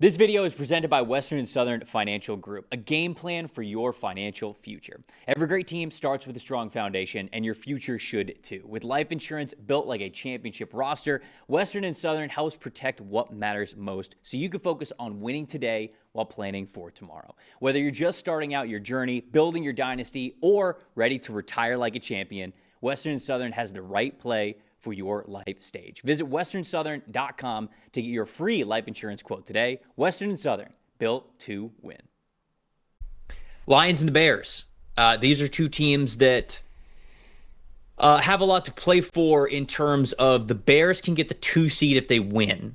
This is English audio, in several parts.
This video is presented by Western and Southern Financial Group, a game plan for your financial future. Every great team starts with a strong foundation, and your future should too. With life insurance built like a championship roster, Western and Southern helps protect what matters most so you can focus on winning today while planning for tomorrow. Whether you're just starting out your journey, building your dynasty, or ready to retire like a champion, Western and Southern has the right play for your life stage. Visit westernsouthern.com to get your free life insurance quote today. Western and Southern, built to win. Lions and the Bears. These are two teams that have a lot to play for in terms of the Bears can get the 2 seed if they win,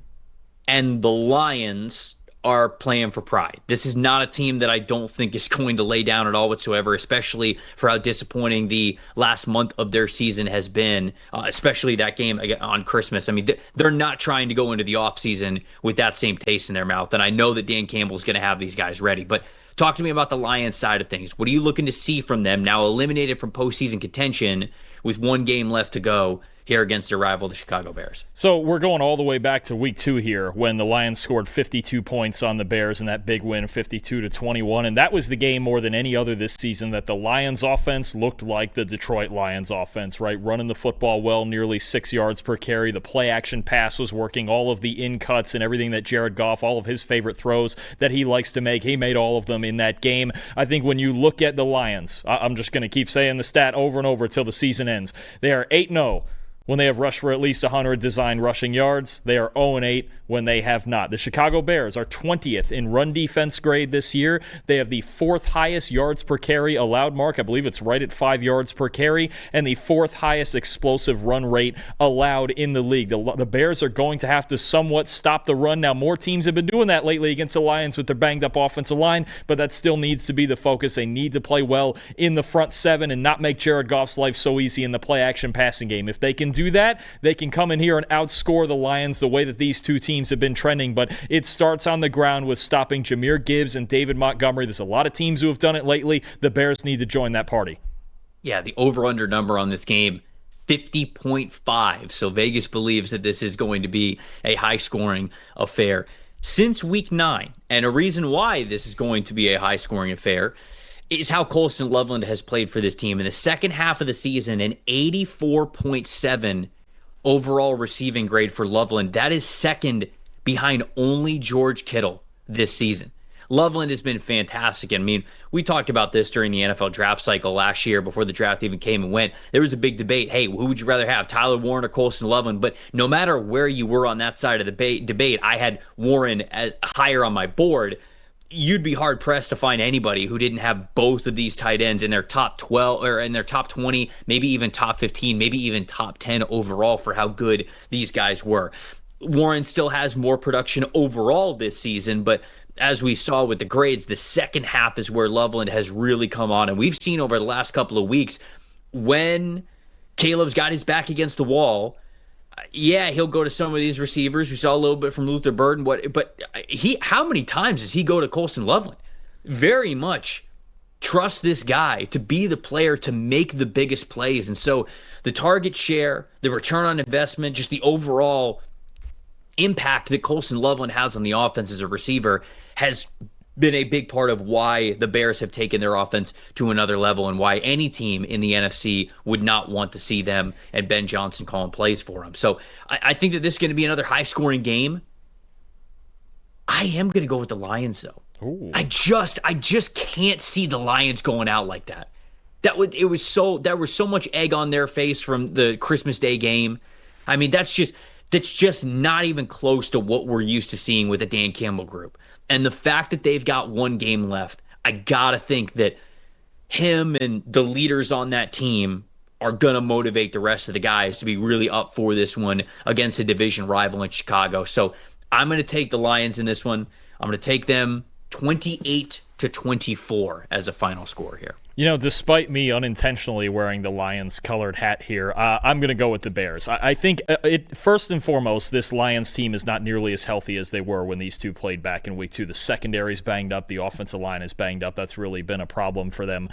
and the Lions are playing for pride. This is not a team that I don't think is going to lay down at all whatsoever, especially for how disappointing the last month of their season has been, especially that game on Christmas. I mean, they're not trying to go into the offseason with that same taste in their mouth, and I know that Dan Campbell's going to have these guys ready, but talk to me about the Lions side of things. What are you looking to see from them now eliminated from postseason contention with 1 game left to go here against their rival, the Chicago Bears? So we're going all the way back to week 2 here when the Lions scored 52 points on the Bears in that big win, 52-21, and that was the game more than any other this season that the Lions offense looked like the Detroit Lions offense, right? Running the football well, nearly 6 yards per carry. The play action pass was working, all of the in cuts and everything that Jared Goff, all of his favorite throws that he likes to make, he made all of them in that game. I think when you look at the Lions, I'm just going to keep saying the stat over and over until the season ends. They are 8-0 when they have rushed for at least 100 designed rushing yards. They are 0-8 when they have not. The Chicago Bears are 20th in run defense grade this year. They have the 4th highest yards per carry allowed mark. I believe it's right at 5 yards per carry, and the 4th highest explosive run rate allowed in the league. The Bears are going to have to somewhat stop the run. Now, more teams have been doing that lately against the Lions with their banged-up offensive line, but that still needs to be the focus. They need to play well in the front 7 and not make Jared Goff's life so easy in the play-action passing game. If they can do that, they can come in here and outscore the Lions the way that these two teams have been trending, but it starts on the ground with stopping Jahmyr Gibbs and David Montgomery. There's a lot of teams who have done it lately. The Bears need to join that party. Yeah, the over-under number on this game, 50.5. So Vegas believes that this is going to be a high-scoring affair. Since week 9, and a reason why this is going to be a high-scoring affair is how Coulson Loveland has played for this team. In the second half of the season, an 84.7 overall receiving grade for Loveland. That is second behind only George Kittle this season. Loveland has been fantastic. I mean, we talked about this during the NFL draft cycle last year before the draft even came and went. There was a big debate. Hey, who would you rather have, Tyler Warren or Coulson Loveland? But no matter where you were on that side of the debate, I had Warren as higher on my board. You'd be hard-pressed to find anybody who didn't have both of these tight ends in their top 12 or in their top 20, maybe even top 15, maybe even top 10 overall for how good these guys were. Warren still has more production overall this season, but as we saw with the grades, the second half is where Loveland has really come on. And we've seen over the last couple of weeks when Caleb's got his back against the wall, yeah, he'll go to some of these receivers. We saw a little bit from Luther Burden, but how many times does he go to Coulson Loveland? Very much trust this guy to be the player to make the biggest plays. And so the target share, the return on investment, just the overall impact that Coulson Loveland has on the offense as a receiver has been a big part of why the Bears have taken their offense to another level and why any team in the NFC would not want to see them and Ben Johnson calling plays for them. So I think that this is going to be another high-scoring game. I am going to go with the Lions, though. Ooh. I just can't see the Lions going out like that. There was so much egg on their face from the Christmas Day game. I mean, that's just not even close to what we're used to seeing with the Dan Campbell group. And the fact that they've got 1 game left, I got to think that him and the leaders on that team are going to motivate the rest of the guys to be really up for this one against a division rival in Chicago. So I'm going to take the Lions in this one. I'm going to take them 28 30-24 as a final score here. You know, despite me unintentionally wearing the Lions colored hat here, I'm going to go with the Bears. I think first and foremost, this Lions team is not nearly as healthy as they were when these two played back in week 2. The secondary's banged up. The offensive line is banged up. That's really been a problem for them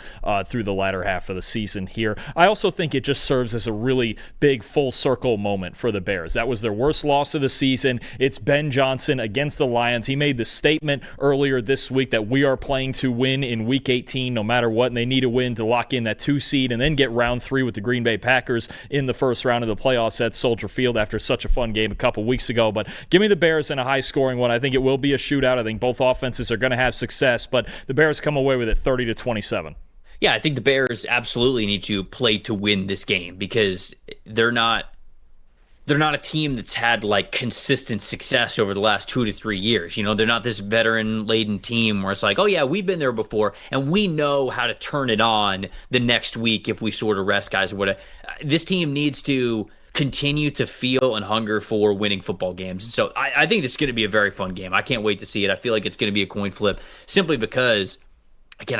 through the latter half of the season here. I also think it just serves as a really big full circle moment for the Bears. That was their worst loss of the season. It's Ben Johnson against the Lions. He made the statement earlier this week that we are playing to win in week 18 no matter what, and they need to win to lock in that 2 seed and then get round 3 with the Green Bay Packers in the first round of the playoffs at Soldier Field after such a fun game a couple weeks ago. But give me the Bears in a high-scoring one. I think it will be a shootout. I think both offenses are going to have success, but the Bears come away with it 30-27. Yeah, I think the Bears absolutely need to play to win this game because they're not a team that's had like consistent success over the last 2 to 3 years. You know, they're not this veteran-laden team where it's like, oh yeah, we've been there before and we know how to turn it on the next week if we sort of rest guys or whatever. This team needs to continue to feel and hunger for winning football games. And so I think this is going to be a very fun game. I can't wait to see it. I feel like it's going to be a coin flip simply because, again,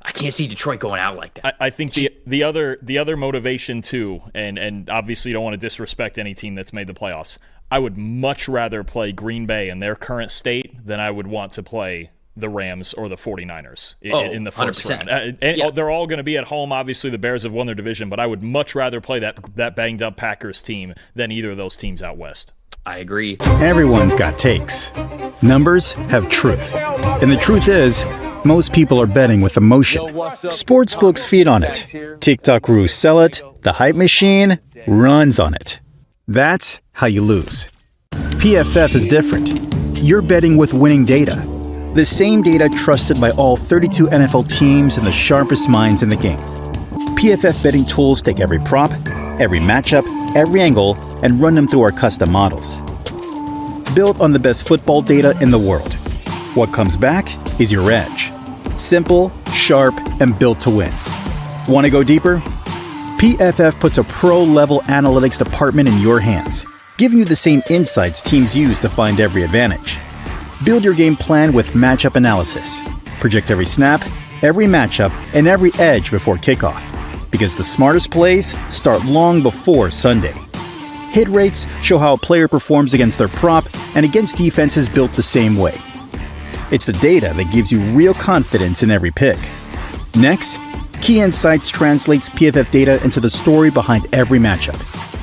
I can't see Detroit going out like that. I think the other motivation too, and obviously you don't want to disrespect any team that's made the playoffs. I would much rather play Green Bay in their current state than I would want to play the Rams or the 49ers in the first 100%. round. Yeah. They're all going to be at home. Obviously, the Bears have won their division, but I would much rather play that banged-up Packers team than either of those teams out west. I agree. Everyone's got takes. Numbers have truth. And the truth is, most people are betting with emotion. Sportsbooks feed on it. TikTok gurus sell it. The hype machine runs on it. That's how you lose. PFF is different. You're betting with winning data. The same data trusted by all 32 NFL teams and the sharpest minds in the game. PFF betting tools take every prop, every matchup, every angle, and run them through our custom models. Built on the best football data in the world. What comes back is your edge. Simple, sharp, and built to win. Want to go deeper? PFF puts a pro-level analytics department in your hands, giving you the same insights teams use to find every advantage. Build your game plan with matchup analysis. Project every snap, every matchup, and every edge before kickoff. Because the smartest plays start long before Sunday. Hit rates show how a player performs against their prop and against defenses built the same way. It's the data that gives you real confidence in every pick. Next, Key Insights translates PFF data into the story behind every matchup,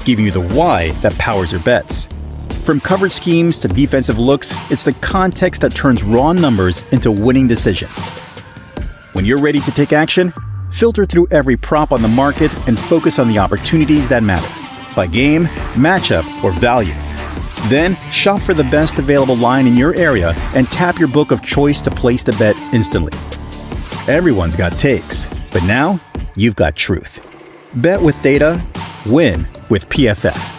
giving you the why that powers your bets. From coverage schemes to defensive looks, it's the context that turns raw numbers into winning decisions. When you're ready to take action, filter through every prop on the market and focus on the opportunities that matter, by game, matchup, or value. Then, shop for the best available line in your area and tap your book of choice to place the bet instantly. Everyone's got takes, but now you've got truth. Bet with data, win with PFF.